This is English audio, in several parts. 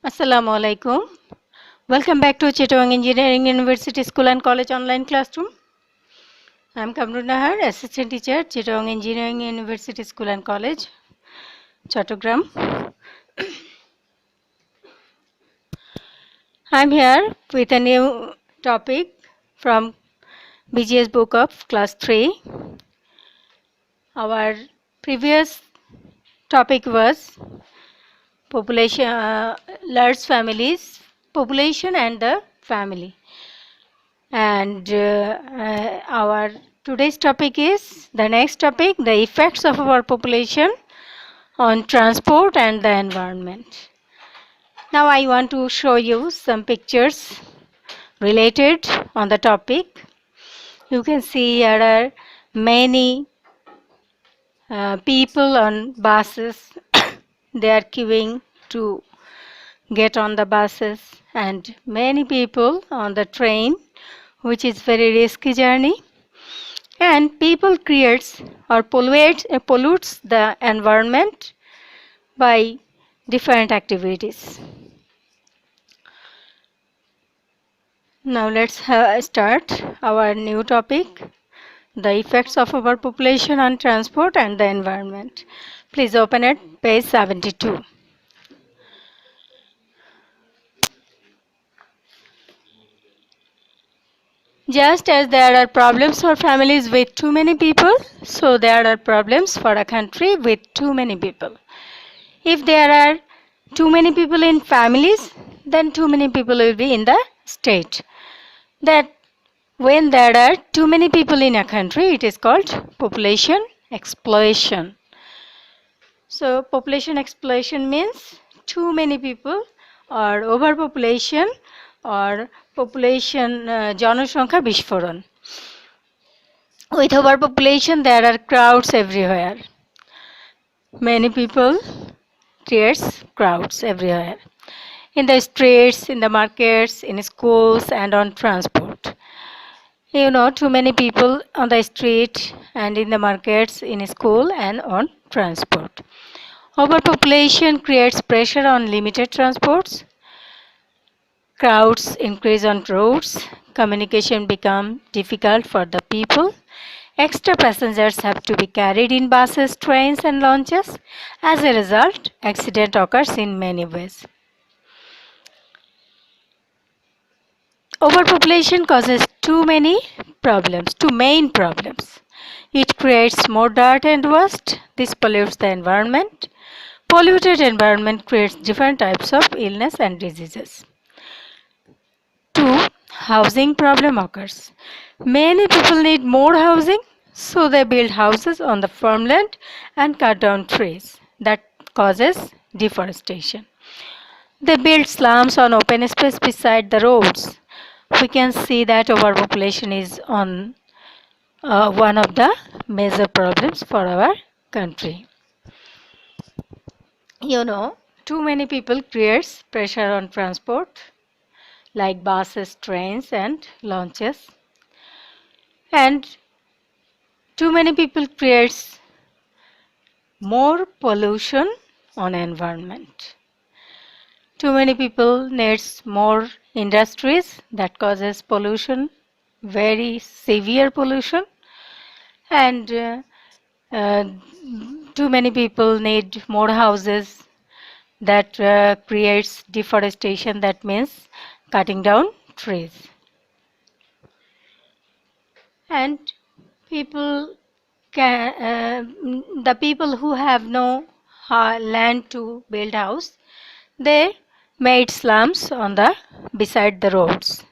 Assalamu alaikum. Welcome back to Chittagong Engineering University School and College Online Classroom. I am Kamrun Nahar, Assistant Teacher, Chittagong Engineering University School and College, Chattogram. I am here with a new topic from BGS book of Class 3. Our previous topic was population, large families, population and the family. And our today's topic is the next topic, the effects of our population on transport and the environment. Now I want to show you some pictures related on the topic. You can see there are many people on buses. They are queuing to get on the buses, and many people on the train, which is very risky journey. And people creates or pollutes the environment by different activities. Now let's start our new topic, the effects of our population on transport and the environment. Please open it, page 72. Just as there are problems for families with too many people, so there are problems for a country with too many people. If there are too many people in families, then too many people will be in the state. That when there are too many people in a country, it is called population explosion. So population explosion means too many people or overpopulation or population জনসংখ্যা বিস্ফোরণ. With overpopulation, there are crowds everywhere. Many people creates crowds everywhere. In the streets, in the markets, in schools, and on transport. You know, too many people on the street and in the markets, in school, and on transport. Overpopulation creates pressure on limited transports. Crowds increase on roads. Communication becomes difficult for the people. Extra passengers have to be carried in buses, trains, and launches. As a result, accident occurs in many ways. Overpopulation causes two main problems. It creates more dirt and waste. This pollutes the environment. Polluted environment creates different types of illness and diseases. 2. Housing problem occurs. Many people need more housing, so they build houses on the farmland and cut down trees. That causes deforestation. They build slums on open space beside the roads. We can see that overpopulation is on one of the major problems for our country. You know, too many people creates pressure on transport like buses, trains, and launches. And too many people creates more pollution on environment. Too many people needs more industries that causes pollution, very severe pollution, and too many people need more houses that creates deforestation, that means cutting down trees. And people the people who have no land to build house, they made slums on the beside the roads.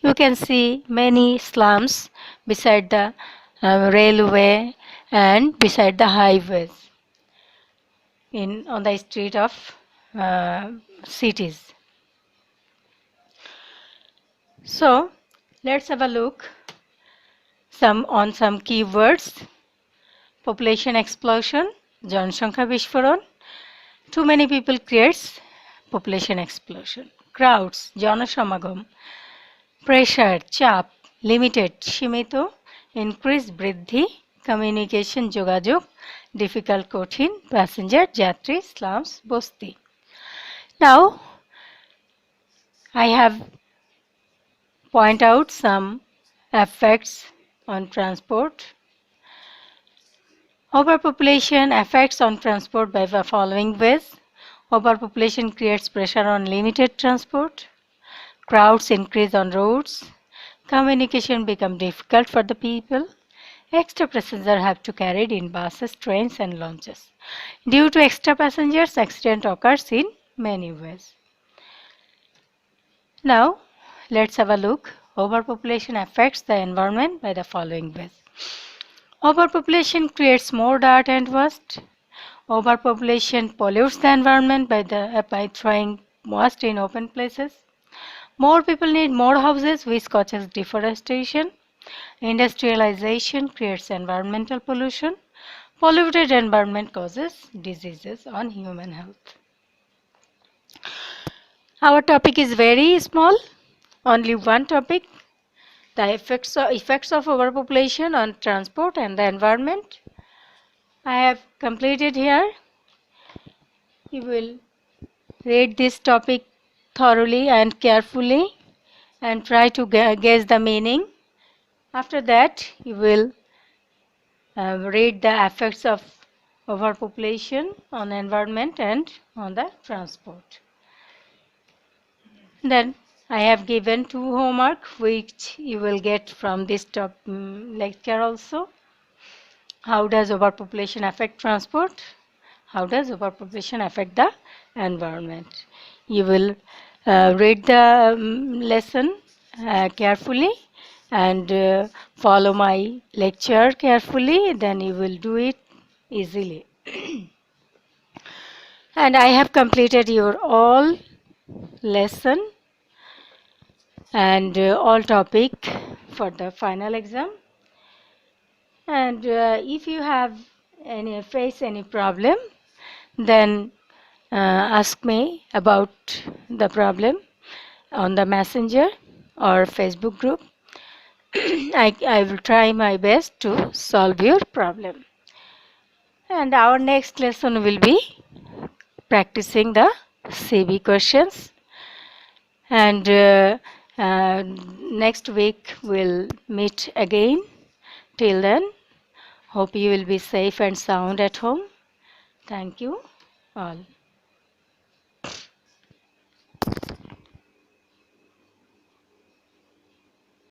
You can see many slums beside the railway and beside the highways on the street of cities. So let's have a look on some keywords. Population explosion, জনসংখ্যা বিস্ফোরণ. Too many people creates population explosion. Crowds, জনসমাগম. Pressure, চাপ. Limited, সীমিত. Increase, বৃদ্ধি. Communication, যোগাযোগ. Difficult, কঠিন. Passenger, যাত্রী. Slums, বস্তি. Now I have point out some effects on transport. Overpopulation affects on transport by the following ways. Overpopulation creates pressure on limited transport. Crowds increase on roads. Communication becomes difficult for the people. Extra passengers have to carried in buses, trains and launches. Due to extra passengers, accident occurs in many ways. Now, let's have a look. Overpopulation affects the environment by the following ways. Overpopulation creates more dirt and waste. Overpopulation pollutes the environment by throwing waste in open places. More people need more houses, which causes deforestation. Industrialization creates environmental pollution. Polluted environment causes diseases on human health. Our topic is very small, only one topic, the effects of overpopulation on transport and the environment. I have completed here. You will read this topic thoroughly and carefully and try to guess the meaning. After that, you will read the effects of overpopulation on environment and on the transport. Then I have given two homework which you will get from this lecture also. How does overpopulation affect transport? How does overpopulation affect the environment? You will read the lesson carefully and follow my lecture carefully, then you will do it easily. And I have completed your all lesson and all topic for the final exam. And if you have face any problem, then ask me about the problem on the messenger or Facebook group. I will try my best to solve your problem. And our next lesson will be practicing the CB questions. And next week we'll meet again. Till then, hope you will be safe and sound at home. Thank you all.